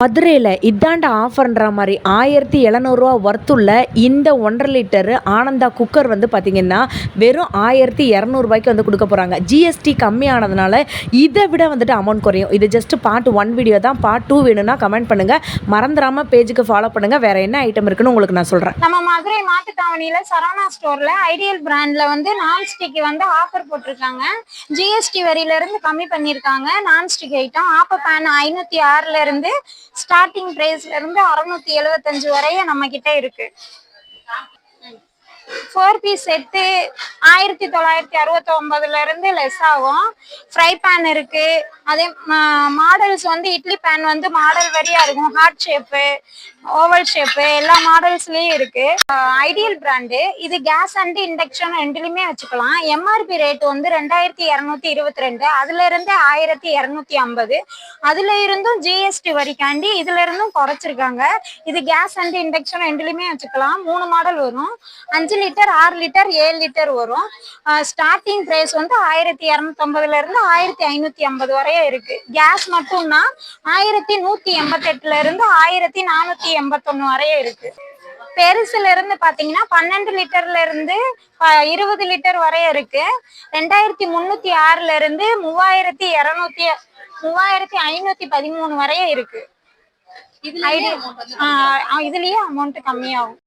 மதுரையில் இதாண்ட ஆஃபர்ன்ற மாதிரி 1700 ஒர்த்துள்ள இந்த 1.5 லிட்டரு ஆனந்தா குக்கர் வந்து பார்த்திங்கன்னா வெறும் 1200 வந்து கொடுக்க போகிறாங்க. ஜிஎஸ்டி கம்மியானதுனால இதை விட வந்துட்டு அமௌண்ட் குறையும். இது ஜஸ்ட் பார்ட் 1 வீடியோ தான். பார்ட் 2 வேணும்னா கமெண்ட் பண்ணுங்கள். மறந்துடாமல் பேஜுக்கு ஃபாலோ பண்ணுங்கள். வேறு என்ன ஐட்டம் இருக்குன்னு உங்களுக்கு நான் சொல்கிறேன். நம்ம மதுரை மாட்டுத்தாவணியில் சரவணா ஸ்டோரில் ஐடியல் பிராண்டில் வந்து நான்ஸ்டிக்கு வந்து ஆஃபர் போட்டிருக்காங்க. ஜிஎஸ்டி வரியிலேருந்து கம்மி பண்ணியிருக்காங்க. நான்ஸ்டிக் ஐட்டம் ஆப்ப பேன் 506லேருந்து ஸ்டார்டிங் பிரைஸ்ல இருந்து 675 வரைய நம்ம கிட்ட இருக்கு. 4 பீஸ் செட்டு 1969 இருந்து லெஸ் ஆகும். ஃப்ரை பேன் இருக்கு. அதே மாடல்ஸ் வந்து இட்லி பேன் வந்து மாடல் வரியா இருக்கும். ஹார்ட் ஷேப்பு, ஓவல் ஷேப்பு எல்லா மாடல்ஸ்லயும் இருக்கு. Ideal brand. இது கேஸ் அண்ட் இண்டக்ஷன் ரெண்டுலயுமே வச்சுக்கலாம். எம்ஆர்பி ரேட் வந்து 2222. அதுல இருந்து 1250. அதுல இருந்தும் ஜிஎஸ்டி வரிக்காண்டி இதுல இருந்தும் குறைச்சிருக்காங்க. இது கேஸ் அண்ட் இண்டக்ஷன் ரெண்டுலயுமே வச்சுக்கலாம். 3 மாடல் வரும். 5 லிட்டர், 6 லிட்டர், 7 லிட்டர் வரும். ஸ்டார்டிங் பிரைஸ் வந்து 1250 இருந்து 1550 வரைய இருக்கு. கேஸ் மட்டும்னா 1188 இருந்து 1481 வரைய இருக்கு. பெருசுல இருந்து பாத்தீங்கன்னா 12 லிட்டர்ல இருந்து 20 லிட்டர் வரைய இருக்கு. 2306 இருந்து 3513 வரைய இருக்கு. இதுலயே அமௌண்ட் கம்மியாகும்.